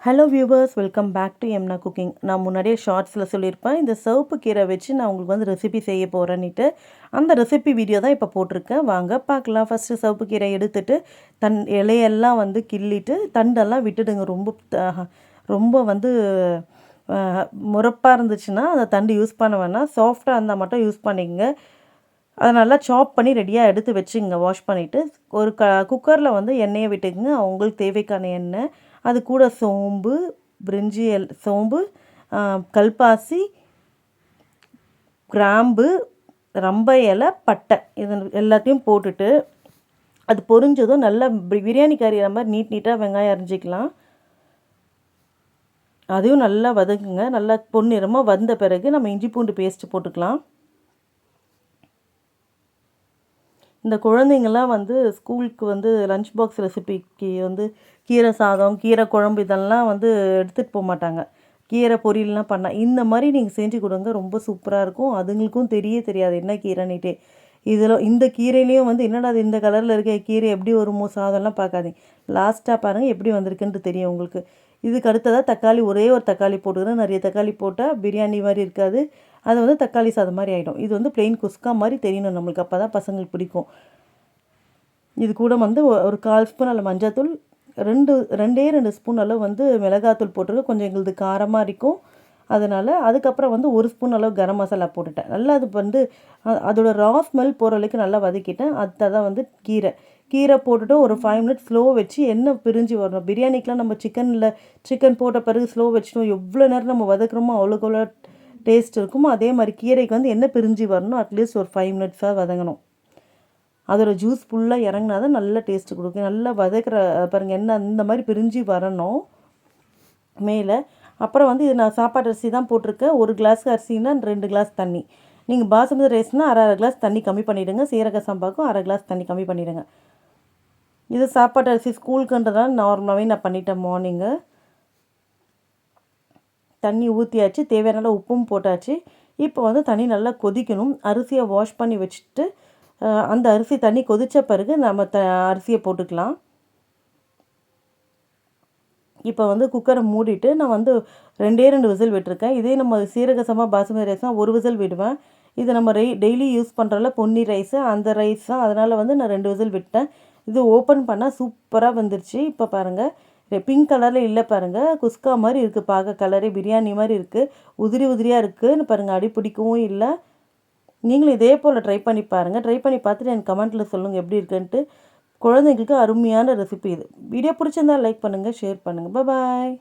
Hello viewers, welcome back to எம்னா cooking. நான் முன்னாடியே ஷார்ட்ஸில் சொல்லியிருப்பேன், இந்த சிவப்பு கீரை வச்சு நான் உங்களுக்கு வந்து ரெசிபி செய்ய போகிறேன்னுட்டு. அந்த ரெசிபி வீடியோ தான் இப்போ போட்டிருக்கேன். வாங்க பார்க்கலாம். ஃபஸ்ட்டு சிவப்பு கீரை எடுத்துட்டு இலையெல்லாம் வந்து கிள்ளிட்டு தண்டெல்லாம் விட்டுடுங்க. ரொம்ப வந்து முறப்பாக இருந்துச்சுன்னா அந்த தண்டு யூஸ் பண்ண வேணாம். சாஃப்டாக இருந்தால் மட்டும் யூஸ் பண்ணிக்கங்க. அதை நல்லா சாப் பண்ணி ரெடியாக எடுத்து வச்சுங்க. வாஷ் பண்ணிவிட்டு ஒரு குக்கரில் வந்து எண்ணெயை விட்டுக்குங்க. அவங்களுக்கு தேவைக்கான எண்ணெய். அது கூட சோம்பு, பிரிஞ்சி சோம்பு, கல்பாசி, கிராம்பு, ரம்பை இலை, பட்டை இது எல்லாத்தையும் போட்டுட்டு அது பொரிஞ்சதும் நல்லா பிரியாணி கறிகிற மாதிரி நீட்டாக வெங்காயம் அரிஞ்சிக்கலாம். அதையும் நல்லா வதக்குங்க. நல்லா பொன்னிறமாக வந்த பிறகு நம்ம இஞ்சி பூண்டு பேஸ்ட்டு போட்டுக்கலாம். இந்த குழந்தைங்கள்லாம் வந்து ஸ்கூலுக்கு வந்து லஞ்ச் பாக்ஸ் ரெசிபிக்கு வந்து கீரை சாதம், கீரை குழம்பு இதெல்லாம் வந்து எடுத்துகிட்டு போக மாட்டாங்க. கீரை பொரியல்லாம் பண்ணால் இந்த மாதிரி நீங்கள் செஞ்சு கொடுங்க. ரொம்ப சூப்பராக இருக்கும். அதுங்களுக்கும் தெரியாது என்ன கீரைன்னுட்டே. இந்த கீரையிலையும் வந்து என்னடா அது இந்த கலரில் இருக்க கீரை எப்படி வருமோ சாதம்லாம் பார்க்காதீங்க. லாஸ்ட்டாக பாருங்கள் எப்படி வந்திருக்குன்ட்டு தெரியும் உங்களுக்கு. இதுக்கு அடுத்ததாக தக்காளி, ஒரே ஒரு தக்காளி போட்டுக்கிறேன். நிறைய தக்காளி போட்டால் பிரியாணி மாதிரி இருக்காது. அது வந்து தக்காளி சாதம் மாதிரி ஆகிடும். இது வந்து பிளெயின் குஸ்கா மாதிரி தெரியணும் நம்மளுக்கு. அப்போ தான் பசங்களுக்கு பிடிக்கும். இது கூட வந்து ஒரு 1/4 ஸ்பூன் அளவு மஞ்சள்தூள், ரெண்டே 2 ஸ்பூன் அளவு வந்து மிளகாத்தூள் போட்டுருக்க. கொஞ்சம் எங்களுக்கு காரமாக இருக்கும். அதனால் அதுக்கப்புறம் வந்து 1 ஸ்பூன் அளவு கரம் மசாலா போட்டுட்டேன். நல்லா அது வந்து அதோட ரா ஸ்மெல் போகிற அளவுக்கு நல்லா வதக்கிட்டேன். அதுதான் வந்து கீரை போட்டுட்டு ஒரு 5 மினிட்ஸ் ஸ்லோ வச்சு எண்ணெய் பிரிஞ்சு வரணும். பிரியாணிக்கெலாம் நம்ம சிக்கன் போட்ட பிறகு ஸ்லோ வச்சிட்டோம், எவ்வளோ நேரம் நம்ம வதக்குறோமோ அவ்வளோக்கு டேஸ்ட் இருக்குமோ அதே மாதிரி கீரைக்கு வந்து எண்ணெய் பிரிஞ்சு வரணும். அட்லீஸ்ட் ஒரு 5 மினிட்ஸாக வதங்கணும். அதோட ஜூஸ் ஃபுல்லாக இறங்கினா தான் நல்ல டேஸ்ட்டு கொடுக்கும். நல்லா வதக்கிற பாருங்கள், எண்ணெய் இந்த மாதிரி பிரிஞ்சு வரணும் மேலே. அப்புறம் வந்து இது நான் சாப்பாடு அரிசி தான் போட்டிருக்கேன். 1 கிளாஸ் அரிசின்னா 2 கிளாஸ் தண்ணி. நீங்கள் பாசுமதி ரைஸ்னால் அரை கிளாஸ் தண்ணி கம்மி பண்ணிவிடுங்க. சீரக சம்பாவுக்கும் அரை கிளாஸ் தண்ணி கம்மி பண்ணிவிடுங்க. இது சாப்பாட்டு அரிசி ஸ்கூலுக்குன்றதால நார்மலாகவே நான் பண்ணிட்டேன். மார்னிங்கு தண்ணி ஊற்றியாச்சு, தேவையான உப்பும் போட்டாச்சு. இப்போ வந்து தண்ணி நல்லா கொதிக்கணும். அரிசியை வாஷ் பண்ணி வச்சுட்டு அந்த அரிசி தண்ணி கொதித்த பிறகு நம்ம அரிசியை போட்டுக்கலாம். இப்போ வந்து குக்கரை மூடிட்டு நான் வந்து 2 விசில் விட்டுருக்கேன். இதே நம்ம சீரக சம்பா பாசுமதி ரைஸ்னால் 1 விசில் விடுவேன். இது நம்ம டெய்லி யூஸ் பண்ணுறல பொன்னி ரைஸு, அந்த ரைஸ் தான். அதனால் வந்து நான் 2 விசில் விட்டேன். இது ஓப்பன் பண்ணால் சூப்பராக வந்துருச்சு. இப்போ பாருங்கள், பிங்க் கலரில் இல்லை பாருங்கள், குஸ்கா மாதிரி இருக்குது. பார்க்க கலரே பிரியாணி மாதிரி இருக்குது. உதிரியாக இருக்குதுன்னு பாருங்கள். அடி பிடிக்கவும் இல்லை. நீங்களும் இதே போல் ட்ரை பண்ணி பாருங்கள். ட்ரை பண்ணி பார்த்துட்டு எனக்கு கமெண்ட்டில் சொல்லுங்கள் எப்படி இருக்குன்ட்டு. குழந்தைங்களுக்கு அருமையான ரெசிபி இது. வீடியோ பிடிச்சிருந்தால் லைக் பண்ணுங்கள், ஷேர் பண்ணுங்கள். பாய்.